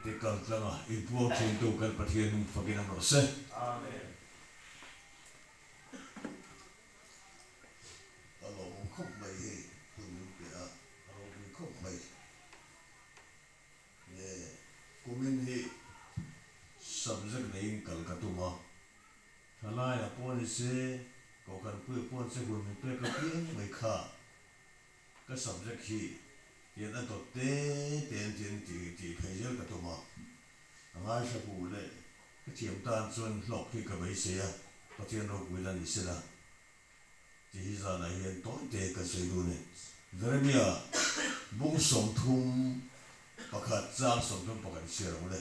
tikal tlanga ipuak sintu kal pathian nung paginam rose. Amen. Along khóc mày hi, tụi bia, along khóc mày. Nè, kumin hi, subject này kal katuma. Thalai apon se, kau kan pui apon se gul mimpe kapian mai kha. Ka subject hi, tiada tote, tiada ti pejel katuma. Angai sa pule, keciam tan cuan lok hi kabai saya, patian rok wilan isila. Tihiza na hian toy te ka seidu ne. Vermia, bung som thum, pakat zam som thum pakat sirang le.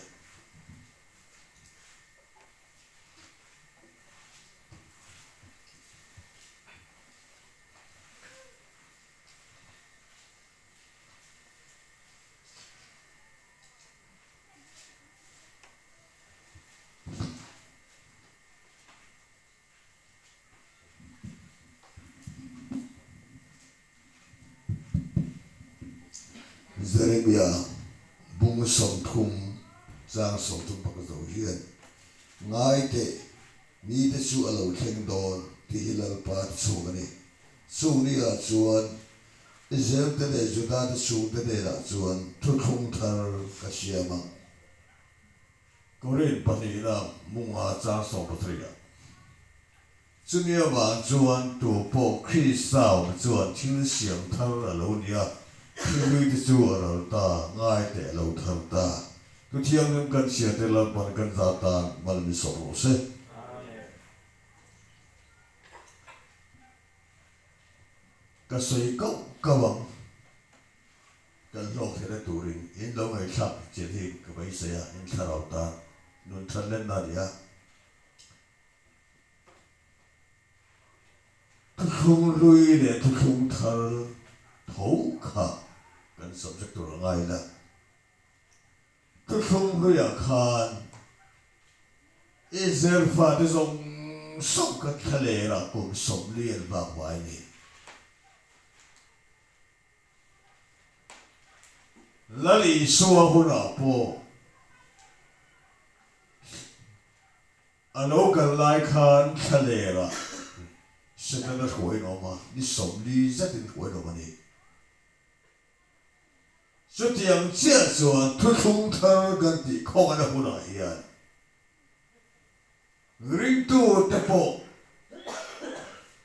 Vermia, bung som thum, zam som thum pakat zau hian. Ngai te, ni te su alo theng don, tihilal pat su gani. Su ni a chuan, Israel te de Judah te su te de la chuan, tuthung thar kasiyama. Korean panila munga zam som patriya. Chunia ba chuan tu po Christau chuan thil siam thar alo nia. Khi te chu alo ta ngai te alo thar ta. Tu thiang nem kan sia te la pan kan za ta mal mi so ro se. Ka soi kau kawang. Kan lok the turin in lo ngai thap chen hi ka bai se ya in tharau ta nun than len na dia. Tu khung lui le tu khung thar thau kha kan subject tu ngai la. Tu khung lui a khan Israel fa de zong sok ka thale ra kum som lien ba wai ni. Lali suwa huna po ano kan lai khan thale ra. Sẽ nó khối nó mà đi sống đi rất là khối nó mà đi số tiền chia sẻ thu không thơ gần thì không ăn được nào hiện riêng tu tập bộ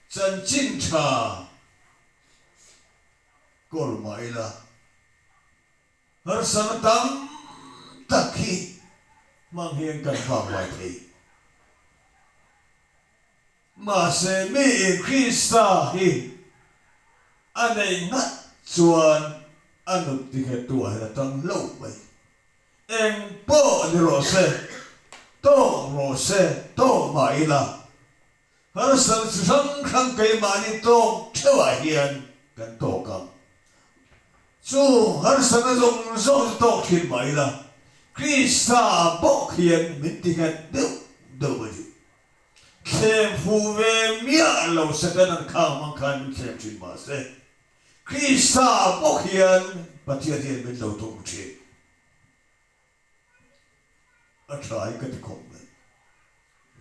chân chính trà cột mãi là har sang tam tất khi mang hiện cần vào ngoài thì mà sẽ mi Christa hi anh ấy ngắt chuan anh được thì cái tuổi là tăng lâu vậy em bỏ đi rồi se to mãi là har sang sang khang cái mà đi to theo hiền cái to cam chú har sang dùng dùng to khi mãi là Christa bỏ hiền mình thì cái đâu vậy xem phù về mía lâu sẽ cái năng khang mang khăn xem chuyện mà sẽ khi xa bốc hiền bắt thiệt hiền bên đầu tung chết ở trái cái thì không được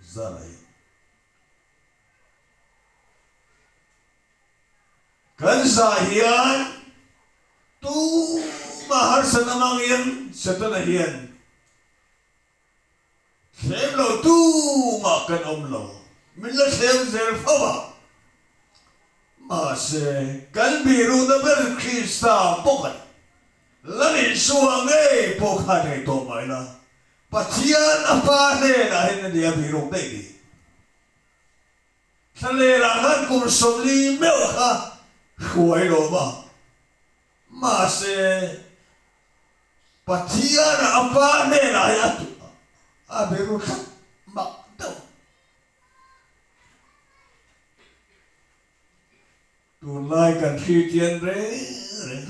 ra này cần xa hiền tu mà har sang mang hiền sẽ cái này hiền xem lâu tu mà cần ông lâu mình là xem giờ phá mà sẽ cần bị ru nó bên Christa bốc anh là nên suang ấy bốc hai này to mày là bắt chiên apa này là hiện nay bị ru đây đi thế này là hắn cũng sống đi mèo ha khỏe rồi mà sẽ bắt chiên apa này là hiện bị ru khác mặc đâu tu lai kan khi tiền re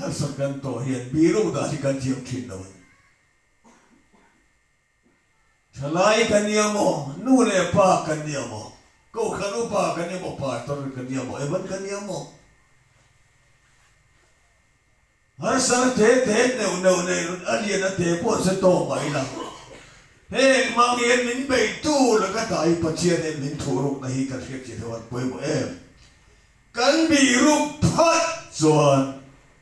har sak kan to hian biru da si kan chiam thin đâu thalai kan niamo nu le pa kan niamo ko khanu pa kan niamo pa tor kan niamo e ban kan niamo har sang te ne alien te po se to mai la he mang yen min bei tu la ka tai pathian em min thuruk na hi ka thiek chi thawat poi mo em kan bi rup phat chuan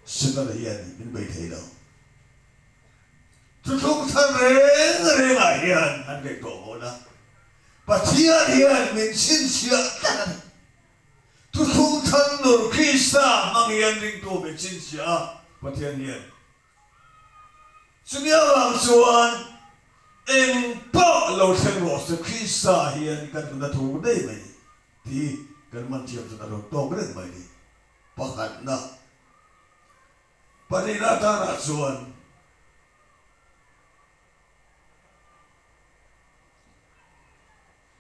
sita la hian min bei thei lo tu thung than re a hian an ke to mo na pathian hian min sin sia tu thung than nur Krista mang yen ring tu min sin sia pathian hian sunya wang chuan em po lo theng ro se Krista hian kan na thu dei mai ti kan man thiam chu na lo to ren mai ni pakhat na panina ta na chuan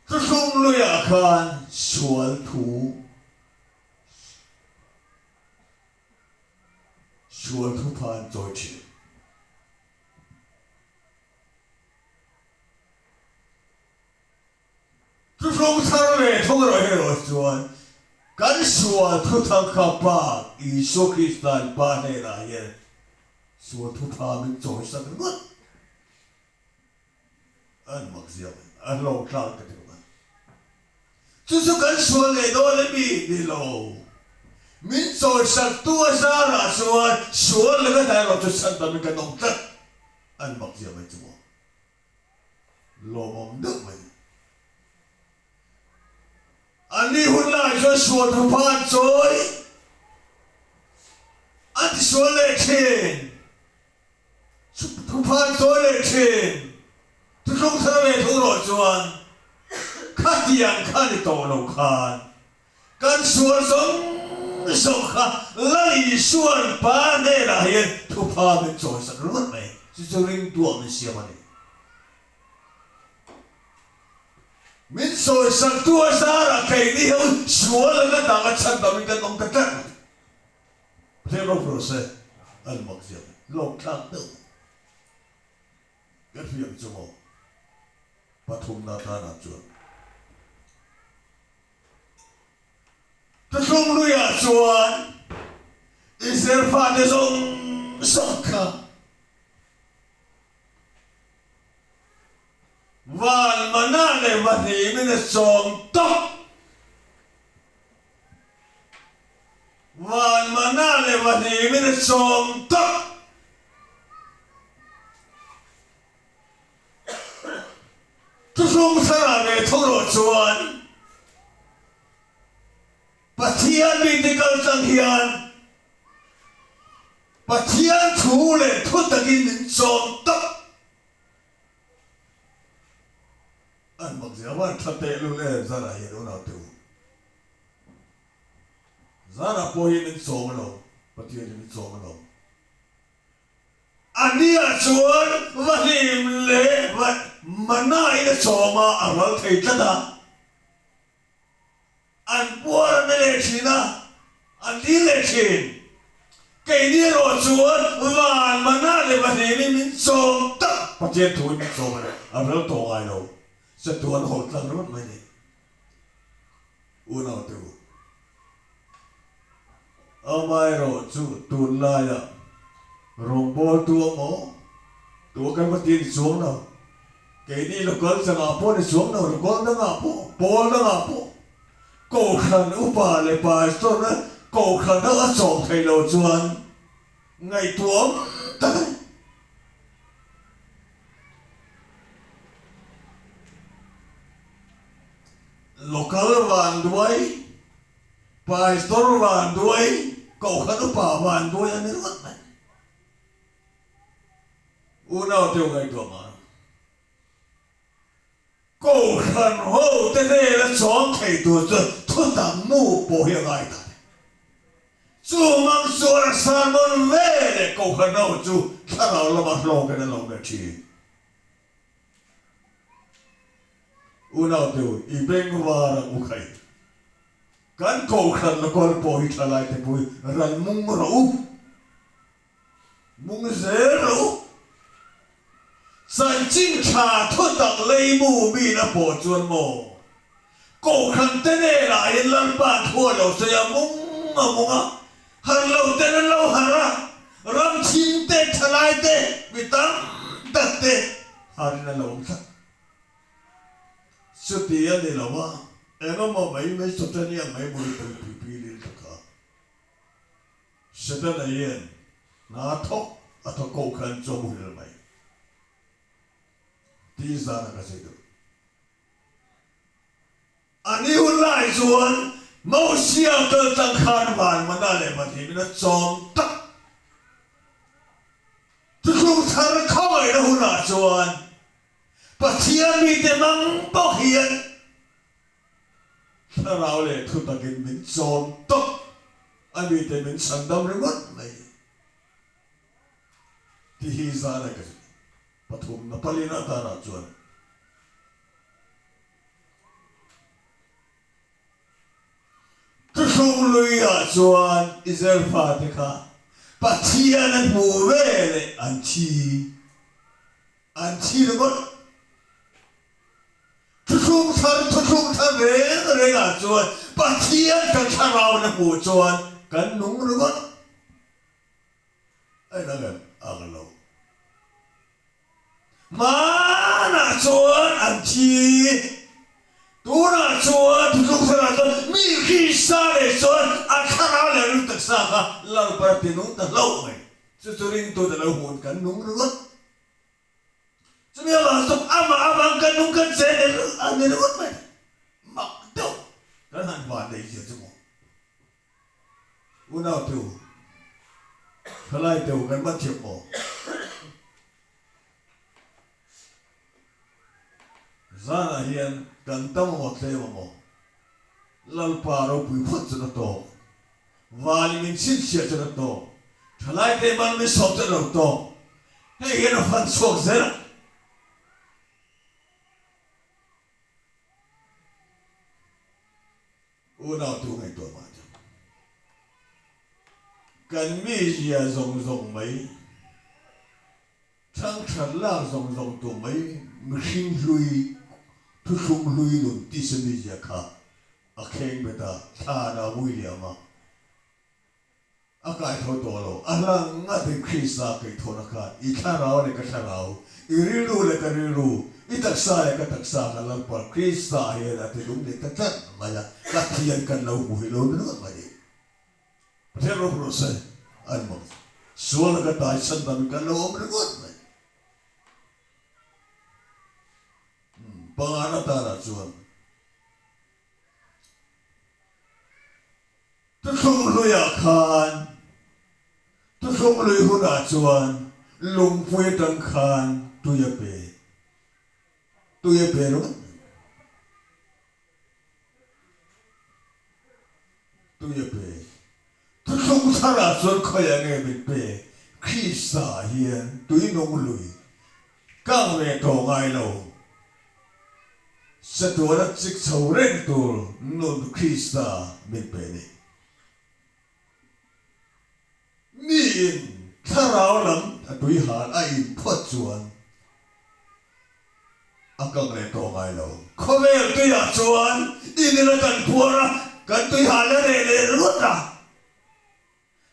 tu thung lu ya khan sual thu phan choi chi tu thung thar le thong ro he ro chuan kan sual thu thang kha pa Isu Kristan pa ne la ye sual thu pha min choi sa ngot an mak sia an lo tlang ka tu su kan sual le do le bi di lo min choi sa tu sa ra sual le ka dai lo tu san da min ka nong tat an mak sia mai chu lo mom được mai anh đi hun lại cho suốt thu phan trôi anh đi suốt lệ thiên thu phan trôi lệ thiên thu không sao về thu rồi chuan khát tiền khát đi tổ lâu khan căn suốt sống khát lấy suốt ba này là hiện thu phan mình trôi sẵn rất mày chứ cho linh đùa mình xem mà đi min soi sang tua sa kai ni ho sual la ta ka chan ta min kan ong ta ta thế lo process al mak sia lo thang tu cái việc cho mo pathum na ta na chu ta không lu ya chuan Israel fa de song sokka van manale vani min song top van manale vani min song top tu song sara ve thoro chuan pathian bi te kal sang hian pathian thu le thu takin min song top anh mặc gì mà thật tệ luôn đấy ra là hiện nào tiêu ra là bôi lên số mà đâu bắt tiền lên số mà đâu anh đi ở chuột và tìm lệ và mà nãy là số mà ở đâu thấy chắc à anh bua lên lệ chín à anh đi lệ chín cái đi rồi chuột và mà nãy là tìm lên số tất bắt tiền thôi lên số mà ở đâu tổ ai đâu sẽ tuan hột lăng rốt mày đi u nào tiêu mai rồi chú tuan lại à rong bò tua mỏ tua cái bắt tiền xuống nào cái đi là con sang ngáp đi xuống nào là con đang ngáp bò đang ngáp cổ khăn u bà lại bà số nó cổ khăn nó ở sòng thầy lầu chuan ngày tuom tay local van đuôi, pastor van đuôi, cậu khát upah van đuôi anh ấy mất này. Uno tiêu ngày tuồng à? Cậu khát hậu thế này là chọn thầy tuổi rồi, thôi tạm mu bổ hiệu ai ta. Chú mang số là san môn về để cậu khát hậu chú, khát hậu là bắt lâu cái này lâu cái chi. Unaw tiêu ibeng wara ukay kan ko khan na kol po hitalay te po ran mung rau mung zero san ching cha thu tak lei mu bi na po chuan mo ko khan te ne la in lan ba thua lo se ya mung a har lo te na lo hara ram chim te thalai te bitam tat te harina lom thak sutia ni lawa eno ma mai mai sotani mai buri tu pi li ka sedana yen na thok ato ko khan chomu hil mai ti zana ka sei do ani ulai chuan mau siang tơ tang khan van mana le ma thi na chom tak tu khung thar khawai na huna chuan pathian mi te mang bok hian tharau le thu takin min chom tak ami te min sandam ringot mai ti hi zana ka pathum na palina tara chuan Tusung luya chuan Israel fatika pathian an mu vele an chi ringot tusung thar re ga chuan pathian kan tharau na mu chuan kan nung ringot ai na ga agalo mana chuan an chi Tuna chuan tusung thar chuan mi khi sa le chuan an tharau le lu tak sa ka lar par tinung ta lo mai chu churin to da lo hun kan nung ringot Semia masuk ama kan nung kan se an ni ringot mai mak do kan han ba dei je chu una tu khalai tu kan ba thiep mo zana hian kan tam mo tle mo lal paro pui phot chu to wali min sin sia chu to khalai te ban mi sok chu to hey hian fan sok zera una tu ngai to ma kan mi ya zong mai thang than la zong tu mai machine lui tu sung lui nun ti se mi ya kha a kheng beta tha na William a kai tho to lo a la nga de krista kai tho na kha I tha rao le ka tha rao I ri lu le ka ri lu I tak sa le ka tak sa ka lang par krista he la te lung le ta ta ma ya ka thian kan lo bu hi lo na ma ni Pero pro se an mo sual ka tai san dam kan lo om ri got mai pangana tara chuan tusung luya khan tusung lui huna chuan lungpui tang khan tuya pe ro tuya pe tusung thara chuan khoya nge mi pe khisa hian tui nong lui kang ve to ngai lo sa tuwa chik chau ren tur nun Krista min pe ni mi in tharau lam atui han a in phot chuan akang le to ngai lo khovel tu ya chuan in la kan puara kan tui han le ruta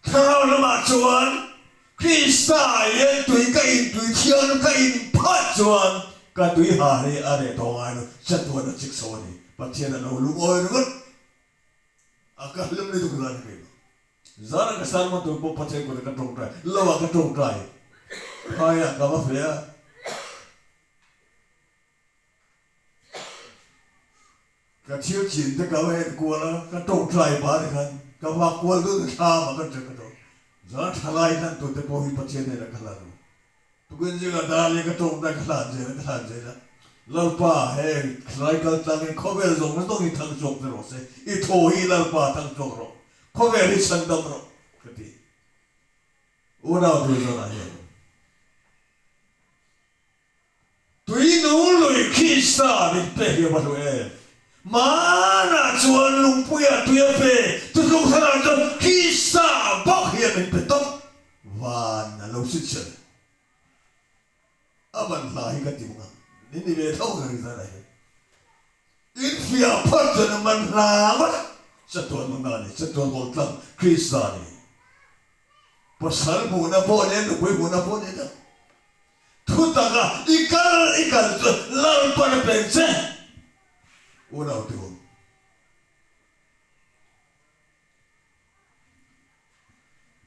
tharau lam a chuan Krista ye tui ka in tui thian ka in phot chuan ka tui ha re are to ngai no chatwa na chik so ni pathian na lu oi ru aka lum ni du kan ni zara ka sar ma tu po pathian ko ka tong trai lawa ka tong trai haya ka ma fea ka chiu chin te ka we ko la ka tong trai ba de kan ka wa ko lu tha ma ka te ka to zara thalai kan tu te po hi pathian ne la khala ru Tugun juga dali ka tong na kalanje na lalpa he khai kal tang khovel zong na tong I thang jok ro se I tho hi lalpa thang jok ro khovel hi sandam ro kati una du na he tui no lui kista ni pe hi ba e mana chuan lung puya tuya pe tu lung thara to kista bok hi min pe to van na lo sit chen aman lahi ka timunga nini be thau ka ri zara he in fia pat na man la ma sa to man ni sa to ko tlang Krista ni pasal muna po niya nukoy muna po niya tutaga ikal lal para pense una uto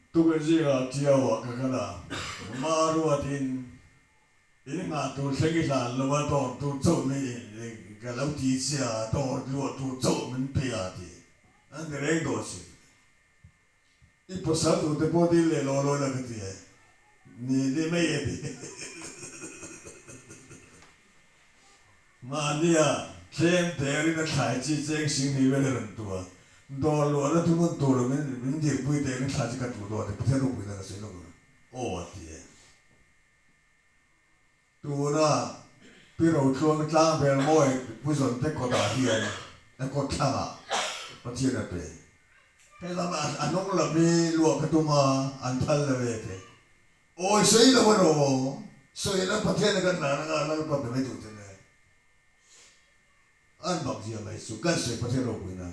tugen siya tiawa kakala maru atin ini nga tu segi la lawa tu zau ni kalau di sia tu zau men pe ati andre gosi i passato te può dire la che ti è ni me ma dia sempre eri na khai chi cheng sing ni ve ren tua do lo na tu mon to lo men dir pui te ni khai chi ka tu do te pe ro pui na se lo o ti e tu na pi ro chuang tlang pe mo e pui son te ko da hi e na ko tha pa ti na pe thế là mà anh không làm đi luộc cái tôm mà anh thân là về thế ôi sấy là bắt đầu sấy là bắt thiên là cái nào nó bắt đầu mấy tuổi thế này anh bảo gì mà số cái sấy bắt thiên rồi quên à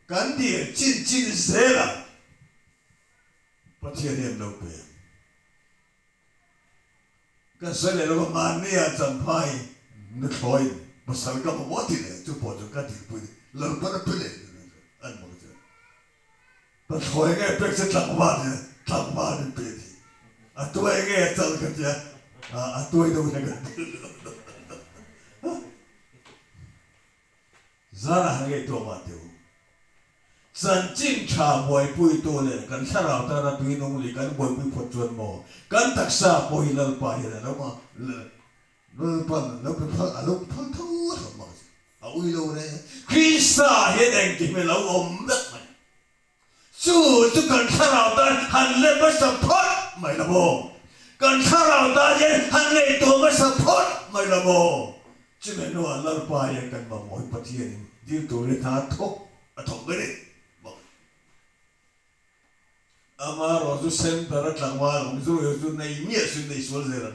cái gì chín sấy là bắt thiên em đâu về cái sấy này nó mà anh ấy chẳng phải nó thôi mà sao cái mà mất thì này chú bỏ cho cái gì quên lần bắt nó quên anh bảo ta thôi nghe biết sẽ thằng ba đi biết đi à tôi nghe sao cái gì à tôi đâu này cái ra là cái tôi mà tiêu dân chính trà bồi bùi tôi này cái sao nào ta là tùy nông lý cái bồi bùi phật chuẩn mò cái đặc sa bồi lần bài này nó mà lần phần nó bị phật à lúc phật thua thôi mà à ui đâu này khi xa hiện anh chỉ mới lâu ôm đất mày chú cần sao nào ta hành lên mới support mày là bồ cần sao nào ta vậy hành lên tôi mới support mày là bồ chứ mày nói là bài cần mà mỗi phát hiện đi tôi để thà thúc cái này ama rozu center tlangwa rozu nei mia su nei solzeran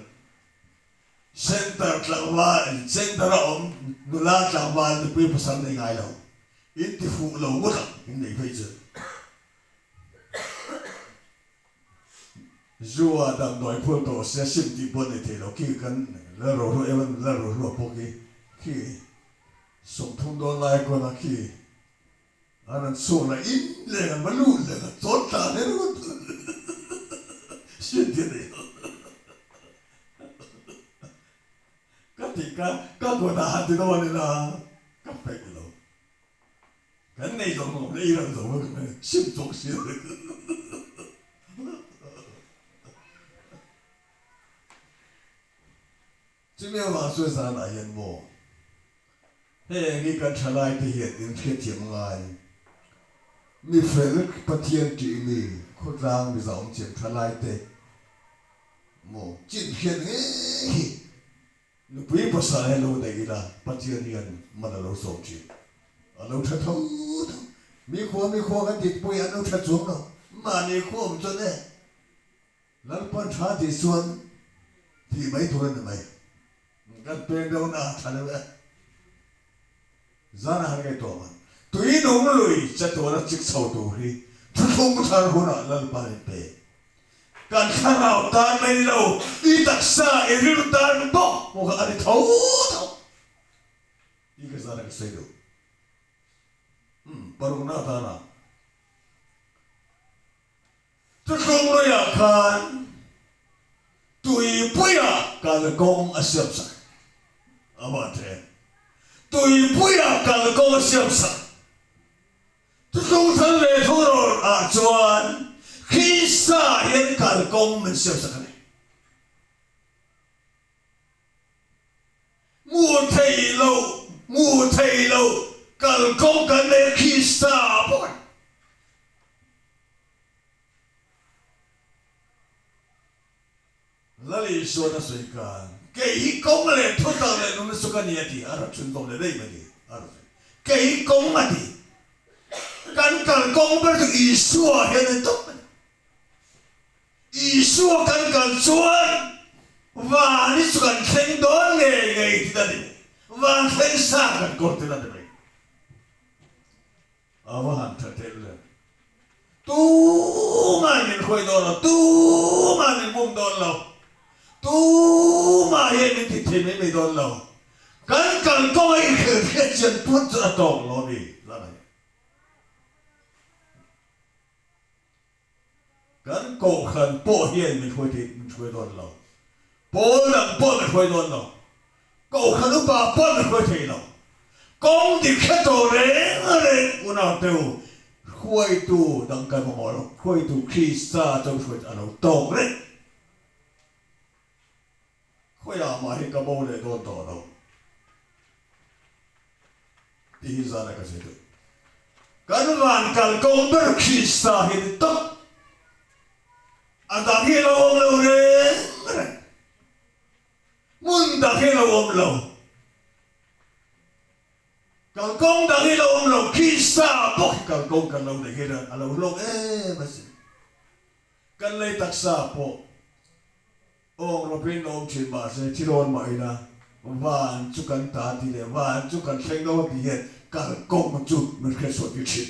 center tlangwa center nula tlangwa ni pui pasal nei ngai lo in ti fu lo mo in nei phei che zua dam noi phu to se sim ti bon nei te lo ki kan la ro evan la ro po ki som thung don lai ko na ki anh số là ít lên mà luôn lên tốt ta đấy luôn xuyên thế này các thì các cô ta thì đâu này là các phải rồi cái này rồi mà đây là rồi xuyên tốt xuyên chứ nếu mà xuyên sang là yên bộ thế cái cần trả lại thì hiện đến phía tiệm lại mi phèn bắt thiên trị mi khốt rang mi giọng chuyện thay lại thế mồ chuyện hiện ấy nó quý bớt sai hello đây là bắt thiên hiện mà là lâu sống chuyện lâu thật thâu mi khoa cái thịt bùi ăn lâu thật xuống đâu mà này khoa một chút đấy lần pan trả thì xuân thì mấy tuổi nữa mày cái bên đâu nào trả được ra là cái tổ mà tùy nông lười cho tổ nó chích sầu tổ đi thu không có thằng hôn ở lần ba lần bể cần khăn nào ta mấy lâu đi đặc xa em đi ta bóc một cái anh thấu đi cái ra là cái xây được baru na ta na thu không lười à khăn tùy bùi à cả là công ở sập sạch à mà thế tùy bùi à cả là công ở sập sạch không thân về thu rồi à chuan khi xa hiện cả công mình siêu sắc này mua thầy lâu cả công cả này khi xa bọn là lý số nó suy cả cái công này thu tăng này nó suy cả nhiều thì à ra chuyên công này đây mà đi à cái công mà điกันกงเป็นถึงอีสัวเห็นไหมตุ๊กอีสัวกันชวนว่านี่สุกันเข่งโดนไงที่นั่นดิว่าเข่งซ่ากันกดที่นั่นดิเอาว่าหันเถิดเลย tu mà mình khơi đòn lo tu mà mình bung đòn lo tu mà hiện mình thì mình đòn lo cần cần có ai khởi cái chuyện phút ra tổng lo đi là này cần cổ khẩn bộ hiện mình khơi thì mình khơi đòn lo bộ nặng bộ mình khơi đòn lo cổ khẩn lúc bà bộ mình khơi thì lo công thì khét tổ đấy u nào tiêu khơi tu đằng cái mà lo khơi tu khi xa trong khơi anh nào tổng đấy khơi à mà hiện cái bộ này đòn tổ đâu thì ra là cái gì đó cái làm cái công việc khi xa hiện tất anh ta khi lo ông lâu đấy muốn ta khi lo ông lâu cái công ta khi lo ông lâu khi xa bốc cái công cái lâu này khi là anh lâu mà gì cái lấy tác xa bộ ông lo bên ông chuyện mà sẽ chỉ lo mà ina và chú cần ta thì để và chú cần xem đâu thì hiện cái công một chút mình phải suy nghĩ chuyện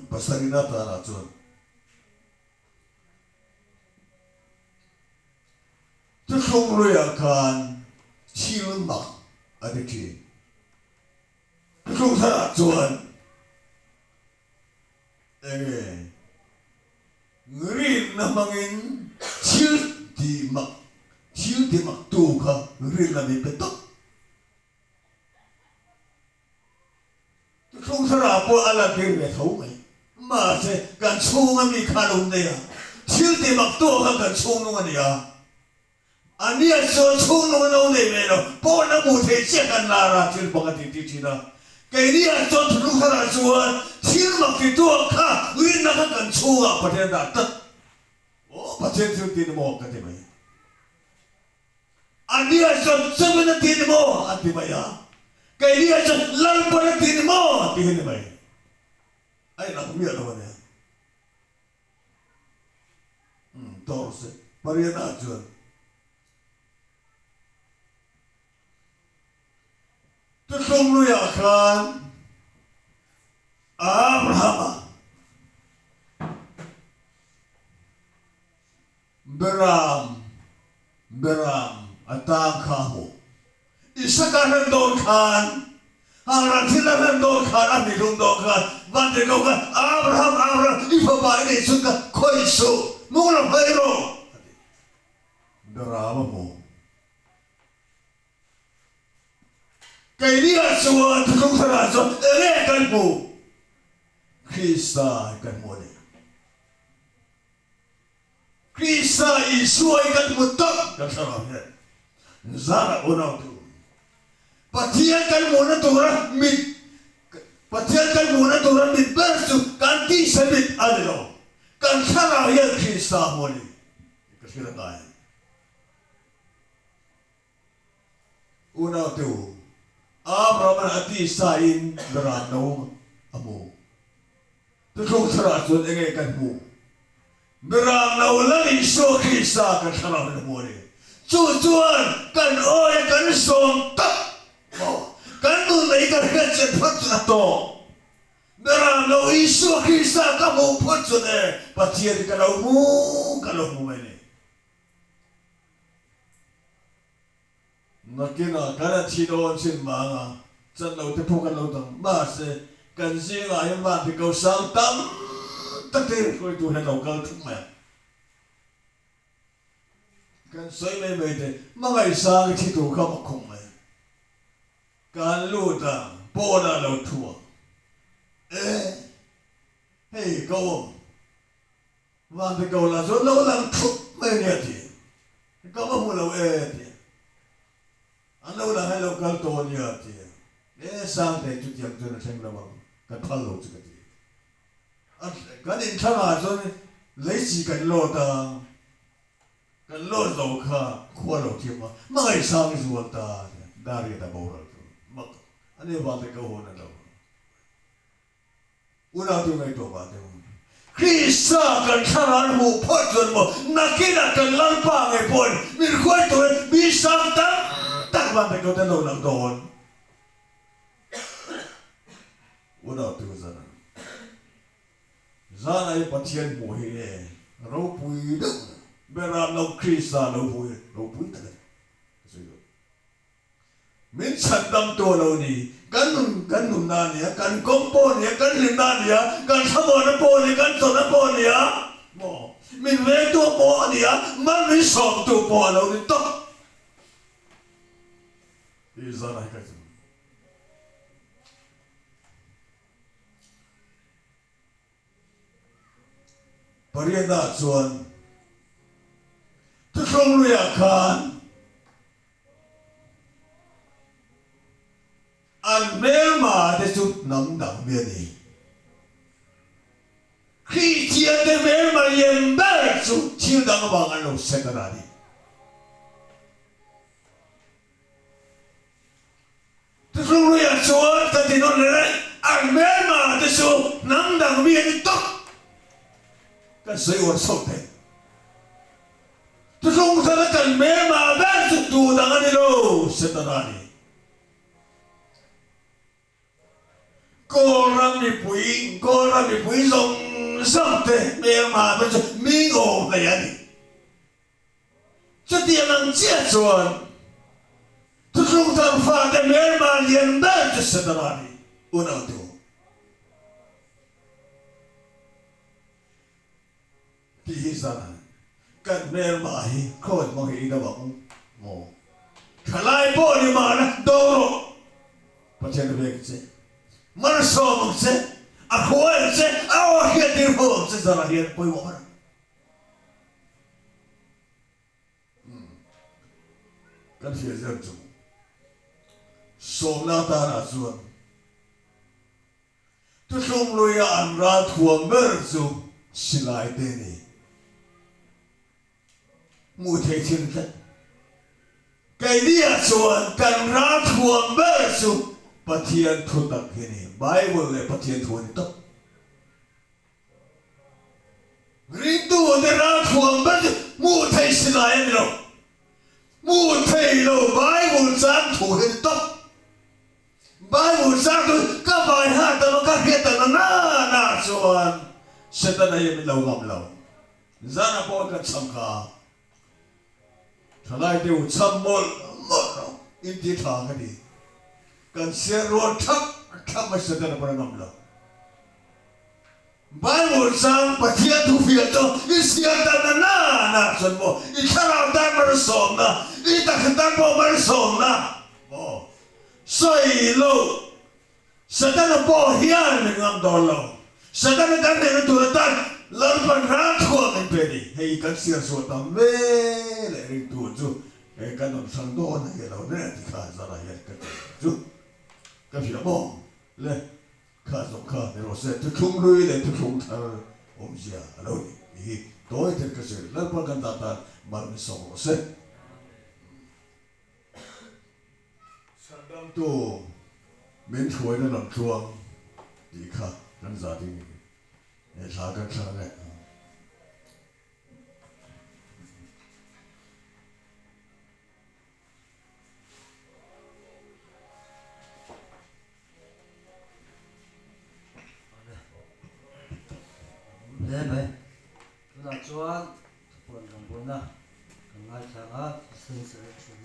pasarina ta là chuan tu không lui à kan chill mặc ở đây kia tu không ta chuan người nam mangin chill di mặc tu ka người là bị bết tóc không sao nào bộ anh là kêu về thấu mày mà sẽ cần chung anh đi khai luôn đây à chiếu thì mặc tôi không cần chung luôn anh à anh đi ăn số chung luôn đâu đây mày đâu bộ nó một thể chế cần là ra chiếu bằng cái gì đó cái đi ăn số thì lúc nào chuan chiếu mặc thì tôi khá nguyên nó cần chung à bắt đầu đặt tất bắt đầu chiếu tiền mua cái gì mày anh đi ăn số xem nó tiền mua anh thì mày à cái đi ăn lần bữa nó tiền mua thì thế này ai làm cũng biết đâu này tốt rồi bây giờ nào chưa tôi không nuôi à con Abraham Beram atang kamu Isaac don khan Hàng sila ng don khan Ami don khan Bante ko ka Abraham Ipabain ni Isun ka Koiso Muna Pairo Darama mo Kay niya suwan Tukong saraso Elekan mo Krista ikan mo ni Krista isuwa ikan mo tak Kasarap yan Zara unaw tu Patiyan kan muna turang mit Patiyan kan muna turang mit Bersu kanti sabit adilo Kan sarah yan Krista mo ni Kasi tayo Unaw tu Abraham ati sain Beranaw amo Tukong sarasun ingay kan mo Beranaw lang iso Krista kan sarah mo ni Chuan kan oi kan som tak kan nu nei kan hetchen phat ato dara no isu Krista ka mo phat ne pathian ka lo mu mene nakina kana thino chin manga chan lo te phokan lo tang ma se kan singa yam ba ti ko sang tam tak te ko tu hen lo kal thuk ma kan soi mai mai te mangai sang chi tu ka ma khong mai kan lu ta po na lo thua hey go van te go la zo lo lang thuk mai ne ti ka ma mu lo ti an lo la hello kal to ni ti sang te chu tiam tu na theng la ma kan phal lo chu ka ti kan in thanga zo lấy chi kan lo ta kan lo zo kha khwa lo ti ma mai sang zu ta dari ta bo lo mak ane ba te ko ho na lo una tu ngai to ba te Krista kan charan mu photun mo nakina kan lan pa ngai pon min khoi to bi sang ta tak ba te ko te lo lang don una tu za na ra này bắt thiên bùi nè rau bùi đựng bây giờ nấu Christ ra rau bùi thật mình sẵn tâm tổ lâu nè kan nung na nè kan kompo nè kan lim na nè kan samo na po nè kan so na po nè mo mình về tua po nè mà mình sọp tua po lâu nè to đi ra này cái gì Pariada chuan tu không lui khan an mel ma de chu nam dang bia ni khi chia de mel ma yen ba chu chiu dang bang an lo sekara ni tu không lui chuan ta ti non le an mel ma de chu nam dang bia ni to kan soi or sok te tu không ta kan mel ma ba chu tu dang ani lo sekara ni cô làm đi bùi rong sắp thế mẹ mà bây giờ mi ngô này anh cho tiền năng chết rồi tôi không tham phá để mẹ mà liền đến cho sẽ ra đi ôn ảo tiêu thì hi ra cần mẹ mà hi khôi mà hi đâu bằng mồ khai lại bộ đi mà nó đâu bắt chân về cái gì mana somong se akuan se awa hian dir ho se zara hian poi wa mana kan fia zer chu som na ta na chuan tu som lui an ra thuam ber chu silai te ni mu the chin te kai dia chuan kan ra thuam ber chu Pathian thu tak hini Bible le pathian thu ni to rintu de ra thuam ba mu thei silai ni lo mu thei lo Bible san thu ni to Bible san tu ka bai ha ta ka ke ta na chuan setan ai mi lo ngam lo zana po ka cham kha thalai deu cham mol mo in ti tha ka di kan serot thap mà sẽ ra bằng ngầm lo Bible sang pathian thu phiền cho Israel ta na chân bộ Israel ta mà sòng na Ita ta bộ mà sòng na soi lo sẽ ta bộ hiền mình ngầm đó lo sẽ ta đang để nó tụi ta lỡ phần ra thua mình về đi hay kan siêu số ta mê lại đi tụi chú cái kan nó sang đó này là nó thì khá ra là hiện cái chú cái gì đó lên khá giống khá để rồi sẽ thực không lui để thực không thở ông già đâu đi tối thì cái gì lên bao gần ta mà mình sống rồi sẽ sang đam tu mình thôi nó làm chuông đi khá gần gia đình để thả gần thả này 네, 네. 누나 좋아. 번 정보나 강할 차가 선수를 주고